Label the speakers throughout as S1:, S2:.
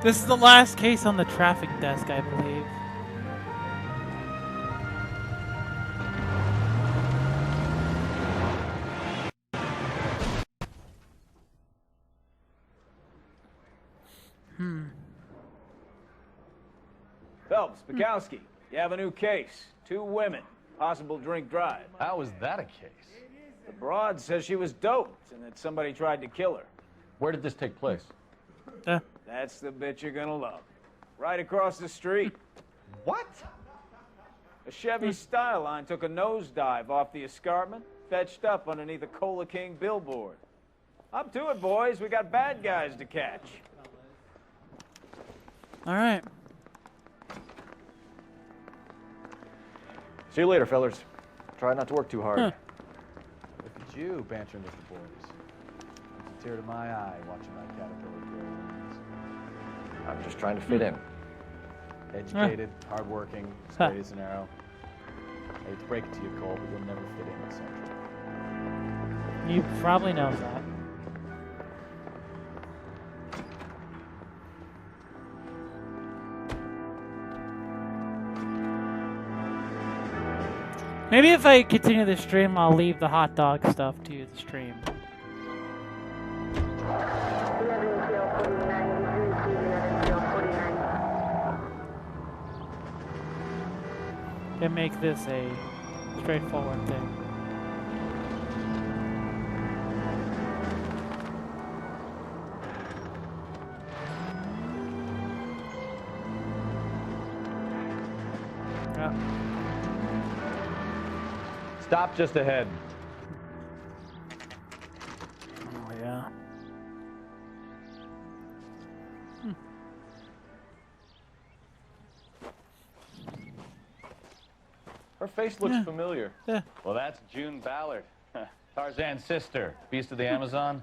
S1: This is the last case on the traffic desk, I believe.
S2: Phelps, Bukowski, you have a new case. 2 women, possible drink drive.
S3: How was that a case?
S2: The broad says she was doped and that somebody tried to kill her.
S3: Where did this take place?
S2: That's the bit you're gonna love. Right across the street.
S3: What?
S2: A Chevy Styline took a nosedive off the escarpment, fetched up underneath a Cola King billboard. Up to it, boys. We got bad guys to catch.
S1: All right.
S4: See you later, fellers. Try not to work too hard.
S3: Look at you bantering with the boys. It's a tear to my eye watching my caterpillar grow.
S4: I'm just trying to fit in.
S3: Educated, hardworking, straight as an arrow. I hate to break it to you, Cole, but you'll never fit in with Central.
S1: You probably know that. Maybe if I continue the stream, I'll leave the hot dog stuff to the stream. And make this a straightforward thing. Yeah.
S3: Stop just ahead.
S1: Oh, yeah.
S3: Her face looks familiar.
S1: Yeah.
S3: Well, that's June Ballard, Tarzan's sister, beast of the Amazon.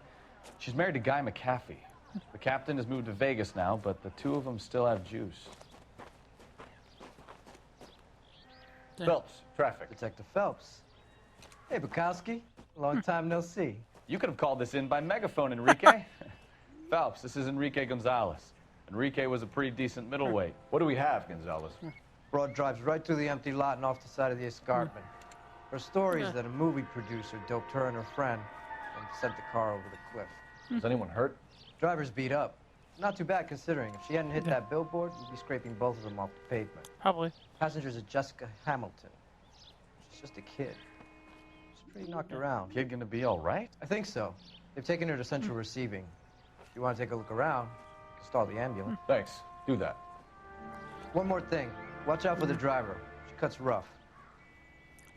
S3: She's married to Guy McAfee. The captain has moved to Vegas now, but the 2 of them still have juice. Phelps, traffic.
S5: Detective Phelps. Hey, Bukowski. Long time no see.
S3: You could have called this in by megaphone, Enrique. Phelps, this is Enrique Gonzalez. Enrique was a pretty decent middleweight.
S4: What do we have, Gonzalez?
S5: Broad drives right through the empty lot and off the side of the escarpment. Her story is that a movie producer doped her and her friend and sent the car over the cliff.
S4: Is anyone hurt?
S5: Driver's beat up. Not too bad considering. If she hadn't hit that billboard, you'd be scraping both of them off the pavement.
S1: Probably.
S5: Passengers are Jessica Hamilton. She's just a kid. She's pretty knocked around.
S3: Kid gonna be all right?
S5: I think so. They've taken her to central receiving. If you want to take a look around, you can stall the ambulance.
S4: Thanks. Do that.
S5: One more thing. Watch out for the driver. She cuts rough.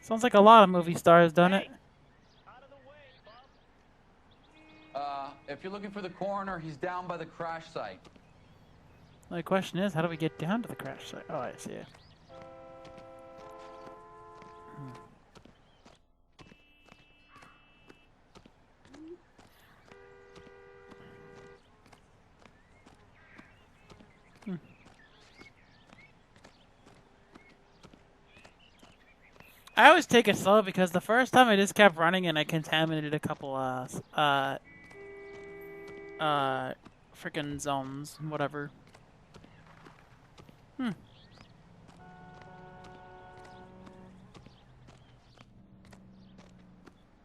S1: Sounds like a lot of movie stars done it.
S6: If you're looking for the coroner, he's down by the crash site.
S1: The question is, how do we get down to the crash site? Oh, I see. I always take it slow because the first time I just kept running and I contaminated a couple freaking zones, whatever.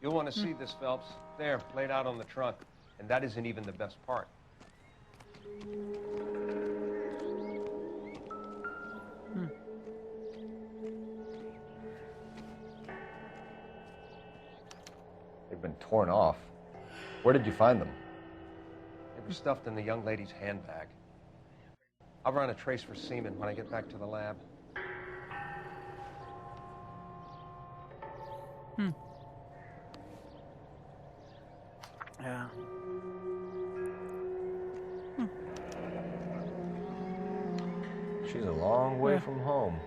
S7: You'll want to see this, Phelps. There, laid out on the trunk. And that isn't even the best part.
S4: They've been torn off. Where did you find them?
S7: They were stuffed in the young lady's handbag. I'll run a trace for semen when I get back to the lab.
S1: Yeah.
S4: She's a long way from home.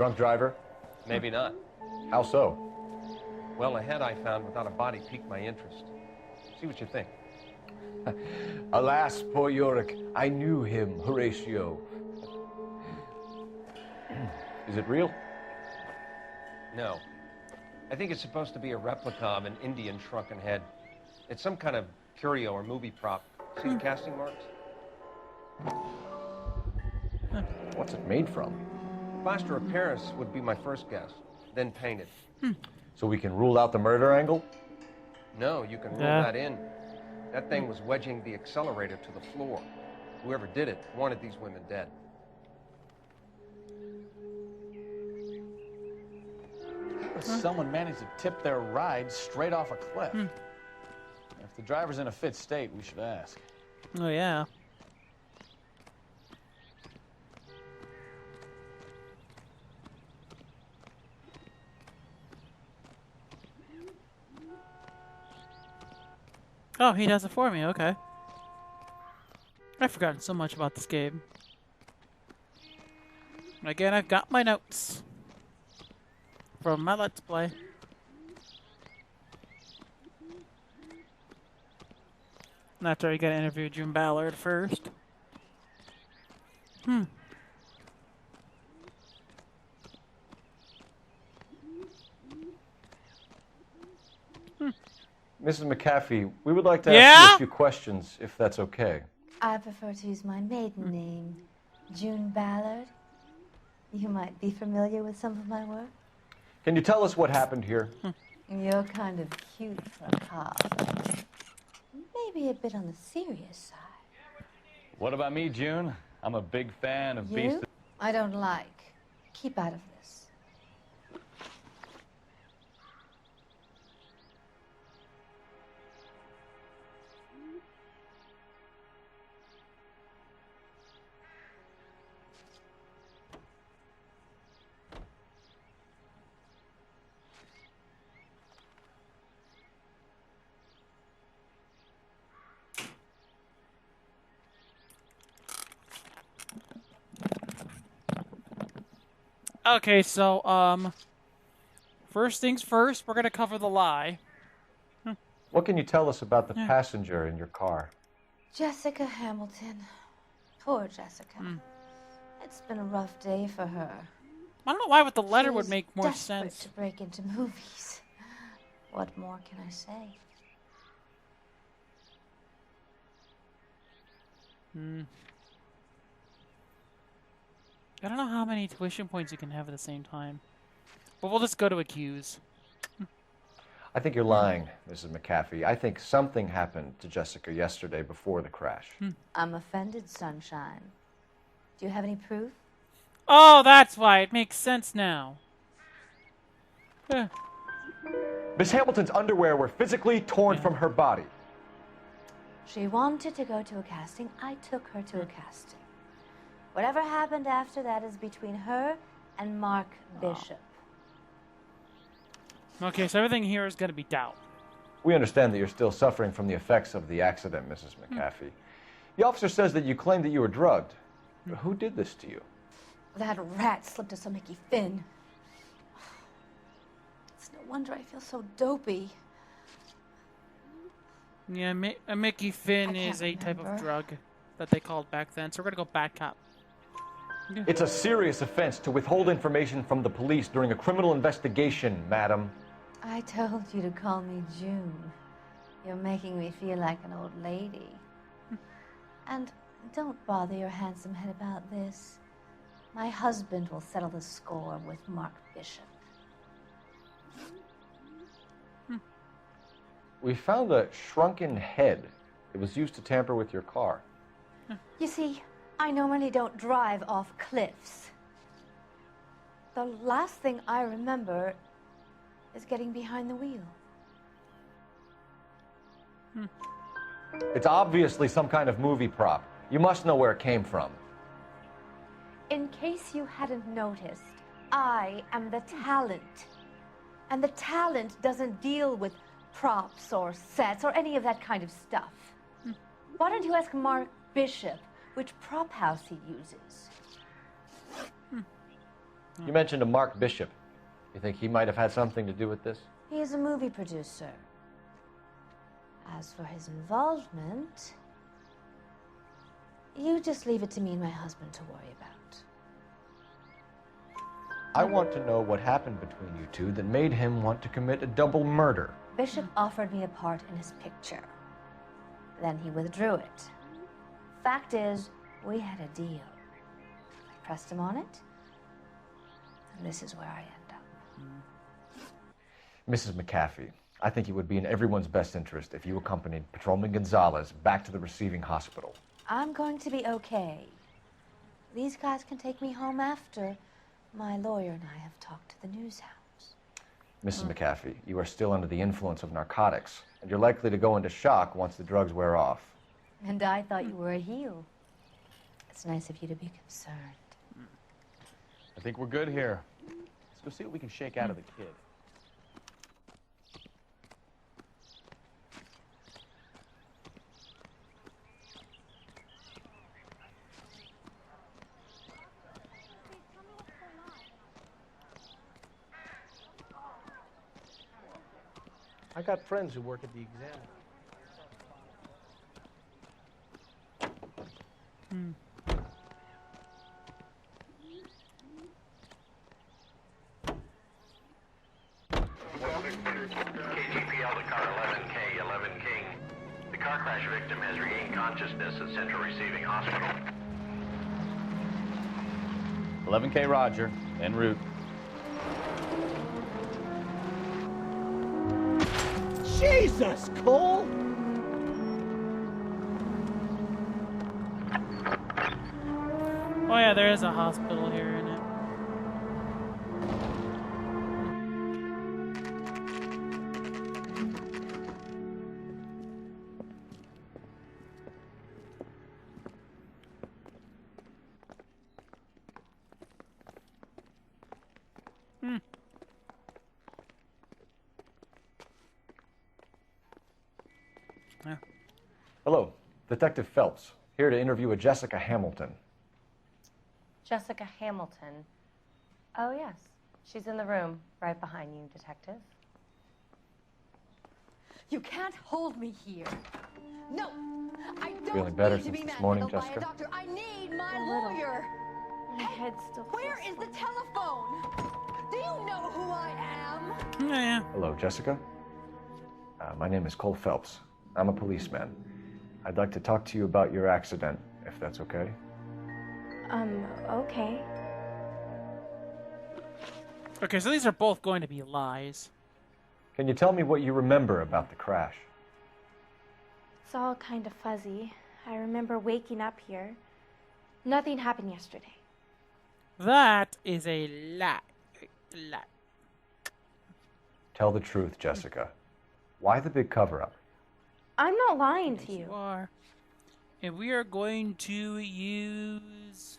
S4: Drunk driver?
S7: Maybe not.
S4: How so?
S7: Well, the head I found without a body piqued my interest. See what you think.
S4: Alas, poor Yorick, I knew him, Horatio. Is it real?
S7: No. I think it's supposed to be a replica of an Indian shrunken head. It's some kind of curio or movie prop. See the casting marks?
S4: What's it made from?
S7: Plaster of Paris would be my first guess, then painted.
S4: So we can rule out the murder angle?
S7: No, you can rule
S1: Yeah.
S7: that in. That thing was wedging the accelerator to the floor. Whoever did it wanted these women dead.
S3: Someone managed to tip their ride straight off a cliff. If the driver's in a fit state, we should ask.
S1: Oh, yeah. Oh, he does it for me. Okay. I've forgotten so much about this game. Again, I've got my notes from my Let's Play. After I gotta interview June Ballard first.
S4: Mrs. McAfee, we would like to ask
S1: Yeah?
S4: you a few questions, if that's okay.
S8: I prefer to use my maiden name, June Ballard. You might be familiar with some of my work.
S4: Can you tell us what happened here?
S8: You're kind of cute for a cop. Maybe a bit on the serious side.
S3: What about me, June? I'm a big fan of Beast.
S8: You? I don't like. Keep out of this.
S1: Okay, so, first things first, we're gonna cover the lie.
S4: What can you tell us about the passenger in your car?
S8: Jessica Hamilton. Poor Jessica. It's been a rough day for her.
S1: I don't know why with the letter
S8: She
S1: would
S8: was
S1: make more
S8: desperate
S1: sense.
S8: to break into movies. What more can I say?
S1: I don't know how many tuition points you can have at the same time. But we'll just go to accuse.
S4: I think you're lying, Mrs. McAfee. I think something happened to Jessica yesterday before the crash.
S8: I'm offended, Sunshine. Do you have any proof?
S1: Oh, that's why. It makes sense now. Yeah.
S4: Miss Hamilton's underwear were physically torn from her body.
S8: She wanted to go to a casting. I took her to a casting. Whatever happened after that is between her and Mark Bishop.
S1: Okay, so everything here is going to be doubt.
S4: We understand that you're still suffering from the effects of the accident, Mrs. McAfee. The officer says that you claimed that you were drugged. Who did this to you?
S8: That rat slipped us a Mickey Finn. It's no wonder I feel so dopey.
S1: Yeah, a Mickey Finn
S8: I can't
S1: is a type of
S8: remember.
S1: drug that they called back then, so we're going to go bad cop.
S4: It's a serious offense to withhold information from the police during a criminal investigation, madam.
S8: I told you to call me June. You're making me feel like an old lady. And don't bother your handsome head about this. My husband will settle the score with Mark Bishop.
S4: We found a shrunken head. It was used to tamper with your car.
S8: You see, I normally don't drive off cliffs. The last thing I remember is getting behind the wheel.
S4: It's obviously some kind of movie prop. You must know where it came from.
S8: In case you hadn't noticed, I am the talent. And the talent doesn't deal with props or sets or any of that kind of stuff. Why don't you ask Mark Bishop which prop house he uses?
S4: You mentioned a Mark Bishop. You think he might have had something to do with this?
S8: He is a movie producer. As for his involvement, you just leave it to me and my husband to worry about.
S4: I want to know what happened between you two that made him want to commit a double murder.
S8: Bishop offered me a part in his picture. Then he withdrew it. Fact is, we had a deal. I pressed him on it, and this is where I end up.
S4: Mrs. McAfee, I think it would be in everyone's best interest if you accompanied Patrolman Gonzalez back to the receiving hospital.
S8: I'm going to be okay. These guys can take me home after. My lawyer and I have talked to the news house.
S4: Mrs. McAfee, you are still under the influence of narcotics, and you're likely to go into shock once the drugs wear off.
S8: And I thought you were a heel. It's nice of you to be concerned.
S3: I think we're good here. Let's go see what we can shake out of the kid.
S9: I got friends who work at the Examiner.
S10: KGPL to car 11K, 11 King. The car crash victim has regained consciousness at Central Receiving Hospital.
S3: 11K Roger, en route.
S9: Jesus, Cole!
S1: Oh yeah, there is a hospital here in it. Yeah.
S4: Hello, Detective Phelps, here to interview a Jessica Hamilton.
S11: Jessica Hamilton. Oh, yes. She's in the room, right behind you, Detective.
S12: You can't hold me here. No, I don't
S4: Feeling better
S12: need to
S4: since
S12: be
S4: this morning,
S12: manhandled by
S4: Jessica?
S12: a doctor. I need my lawyer.
S11: My head still
S12: Where is the telephone? Do you know who I am?
S1: Yeah.
S4: Hello, Jessica. My name is Cole Phelps. I'm a policeman. I'd like to talk to you about your accident, if that's okay.
S11: Okay.
S1: Okay, so these are both going to be lies.
S4: Can you tell me what you remember about the crash?
S11: It's all kind of fuzzy. I remember waking up here. Nothing happened yesterday.
S1: That is a lie. Lie.
S4: Tell the truth, Jessica. Why the big cover-up?
S11: I'm not lying to
S1: Yes,
S11: you.
S1: you are. And we are going to use...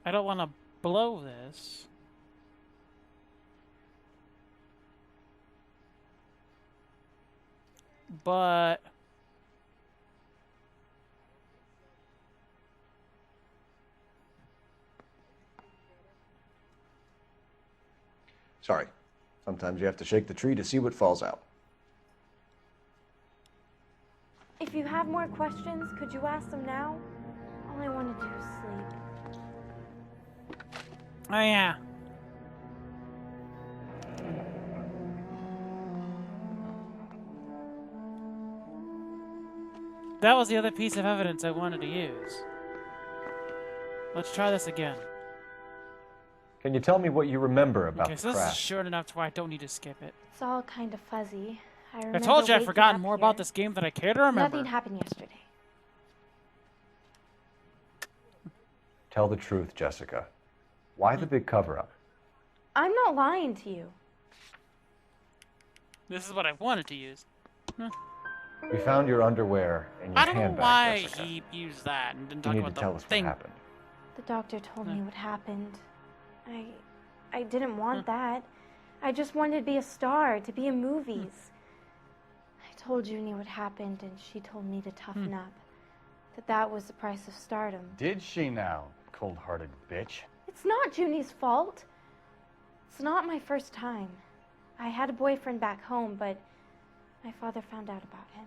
S1: I don't want to blow this. But...
S4: Sorry. Sometimes you have to shake the tree to see what falls out.
S11: If you have more questions, could you ask them now? All I want to do is sleep.
S1: Oh, yeah. That was the other piece of evidence I wanted to use. Let's try this again.
S4: Can you tell me what you remember about
S1: Okay,
S4: the
S1: so this is
S4: crash?
S1: short enough to where I don't need to skip it.
S11: It's all kind of fuzzy. I
S1: I
S11: remember
S1: told you I'd
S11: waking
S1: forgotten
S11: up
S1: more
S11: here.
S1: about this game than I care to remember.
S11: Nothing happened yesterday.
S4: Tell the truth, Jessica. Why the big cover-up?
S11: I'm not lying to you.
S1: This is what I wanted to use.
S4: We found your underwear in your
S1: I don't know
S4: handbag,
S1: why
S4: Jessica.
S1: he used that and didn't
S4: You
S1: talk
S4: need
S1: about
S4: to tell
S1: the
S4: us what
S1: thing.
S4: happened.
S11: The doctor told me what happened. I didn't want that. I just wanted to be a star, to be in movies. I told Junie what happened, and she told me to toughen up. That was the price of stardom.
S3: Did she now, cold-hearted bitch?
S11: It's not Junie's fault. It's not my first time. I had a boyfriend back home, but my father found out about him.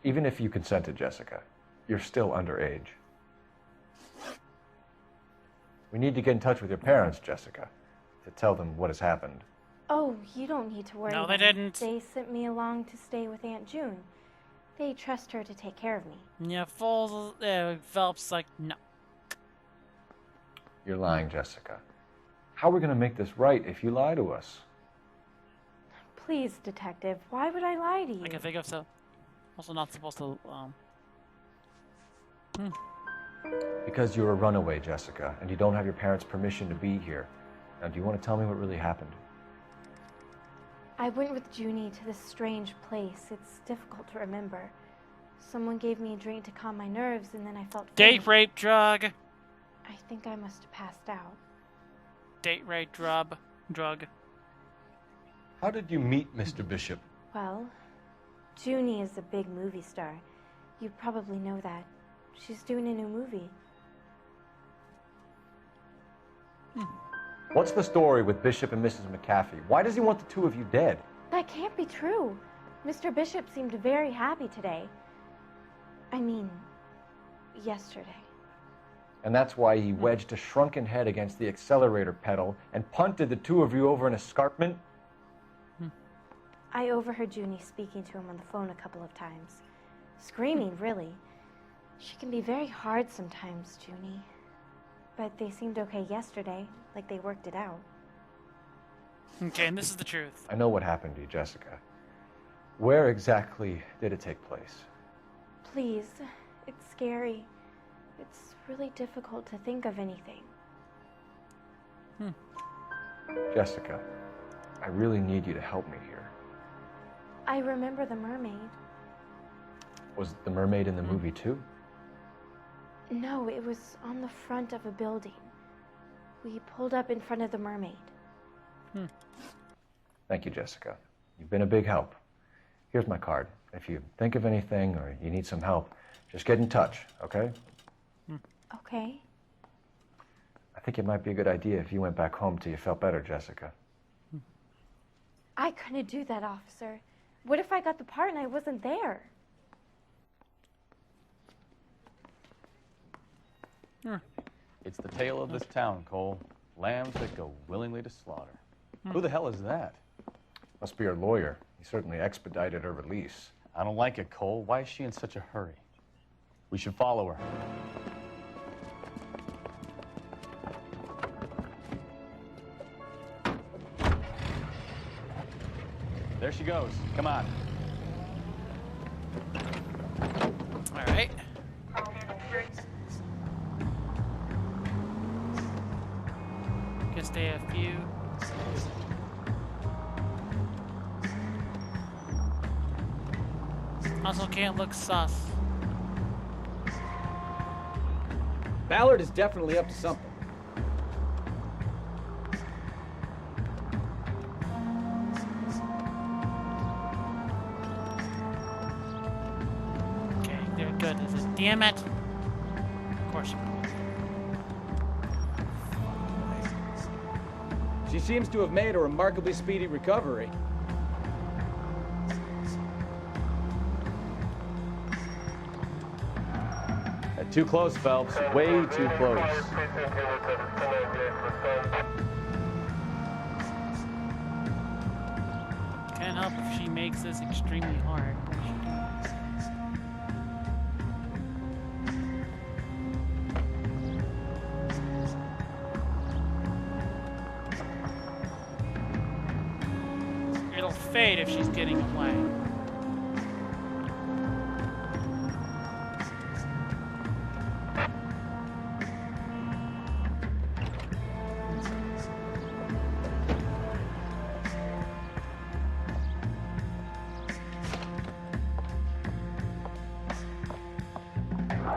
S4: Even if you consented, Jessica, you're still underage. We need to get in touch with your parents, Jessica, to tell them what has happened.
S11: Oh, you don't need to worry.
S1: No, they didn't.
S11: They sent me along to stay with Aunt June. They trust her to take care of me.
S1: Yeah, Phelps like, no.
S4: You're lying, Jessica. How are we going to make this right if you lie to us?
S11: Please, detective, why would I lie to you?
S1: I can think of so. Also not supposed to,
S4: Because you're a runaway, Jessica, and you don't have your parents' permission to be here. Now, do you want to tell me what really happened?
S11: I went with Junie to this strange place. It's difficult to remember. Someone gave me a drink to calm my nerves, and then I felt
S1: date rape drug.
S11: I think I must have passed out.
S1: Date rape drug.
S4: How did you meet Mr. Bishop?
S11: Well, Junie is a big movie star. You probably know that. She's doing a new movie.
S4: What's the story with Bishop and Mrs. McAfee? Why does he want the two of you dead?
S11: That can't be true. Mr. Bishop seemed very happy today. I mean, yesterday.
S4: And that's why he wedged a shrunken head against the accelerator pedal and punted the two of you over an escarpment?
S11: I overheard Junie speaking to him on the phone a couple of times. Screaming, really. She can be very hard sometimes, Junie. But they seemed okay yesterday, like they worked it out.
S1: Okay, and this is the truth.
S4: I know what happened to you, Jessica. Where exactly did it take place?
S11: Please, it's scary. It's really difficult to think of anything.
S4: Jessica, I really need you to help me here.
S11: I remember the mermaid.
S4: Was the mermaid in the movie too?
S11: No, it was on the front of a building. We pulled up in front of the mermaid.
S4: Thank you, Jessica. You've been a big help. Here's my card. If you think of anything or you need some help, just get in touch, okay?
S11: Okay.
S4: I think it might be a good idea if you went back home till you felt better, Jessica.
S11: I couldn't do that, officer. What if I got the part and I wasn't there?
S3: It's the tale of this town, Cole. Lambs that go willingly to slaughter. Who the hell is that?
S4: Must be her lawyer. He certainly expedited her release.
S3: I don't like it, Cole. Why is she in such a hurry? We should follow her. There she goes. Come on.
S1: All right. Guess they have few. Also can't look sus.
S2: Ballard is definitely up to something.
S1: Okay, they're good. Is it? Damn it! Of course you will.
S2: She seems to have made a remarkably speedy recovery.
S3: Too close, Phelps. Way too close.
S1: Can't help if she makes this extremely hard. It'll fade if she's getting away.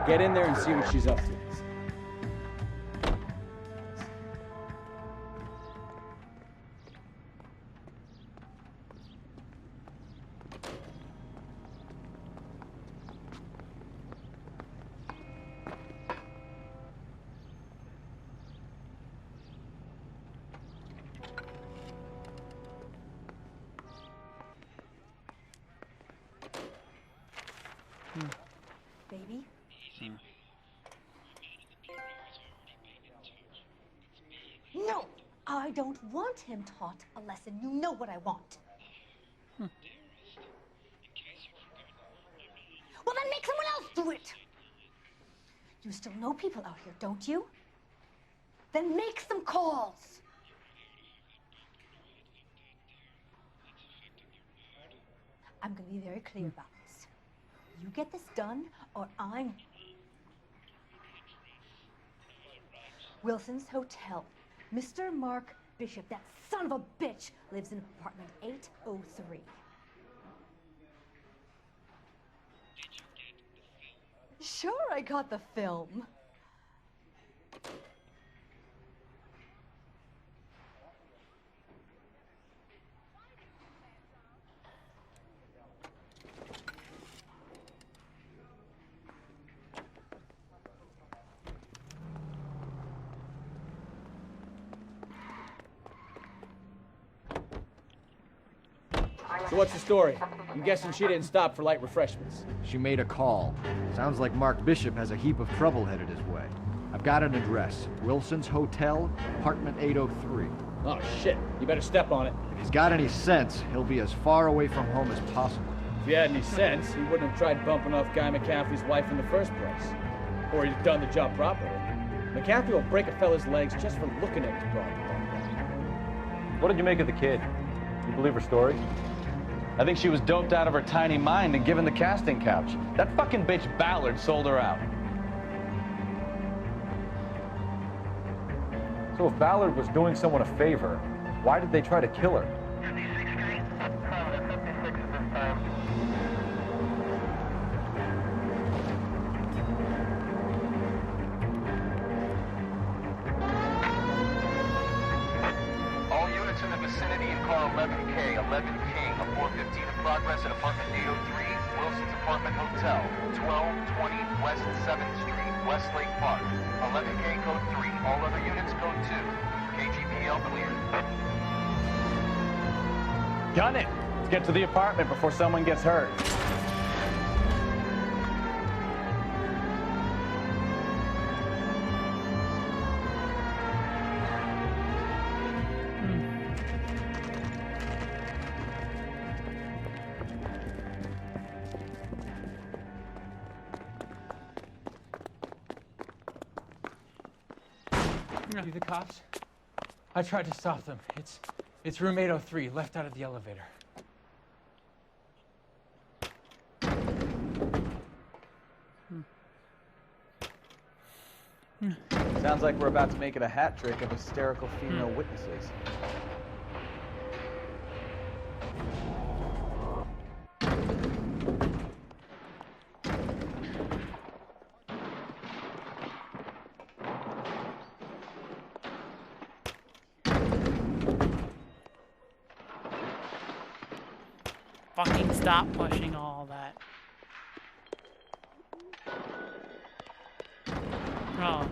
S2: Get in there and see what she's up to.
S12: I don't want him taught a lesson. You know what I want. Well, then make someone else do it. You still know people out here, don't you? Then make some calls. I'm going to be very clear about this. You get this done, or I'm... Wilson's Hotel. Mr. Mark Bishop, that son of a bitch, lives in apartment 803. Sure, I got the film.
S13: So what's the story? I'm guessing she didn't stop for light refreshments.
S4: She made a call. Sounds like Mark Bishop has a heap of trouble headed his way. I've got an address. Wilson's Hotel, apartment 803.
S13: Oh, shit. You better step on it.
S4: If he's got any sense, he'll be as far away from home as possible.
S13: If he had any sense, he wouldn't have tried bumping off Guy McCaffrey's wife in the first place. Or he'd have done the job properly. McCaffrey will break a fella's legs just for looking at his broad.
S4: What did you make of the kid? You believe her story?
S3: I think she was doped out of her tiny mind and given the casting couch. That fucking bitch Ballard sold her out.
S4: So if Ballard was doing someone a favor, why did they try to kill her?
S10: All units in the vicinity in car 11K, 11 King, a 415 in progress at apartment 803, Wilson's Apartment Hotel, 1220 West 7th Street, Westlake Park. 11K code 3, all other units code 2. KGPL cleared.
S3: Gun it! Let's get to the apartment before someone gets hurt.
S14: You the cops? I tried to stop them. It's room 803, left out of the elevator.
S2: Sounds like we're about to make it a hat trick of hysterical female witnesses.
S1: Fucking stop pushing all that. Oh.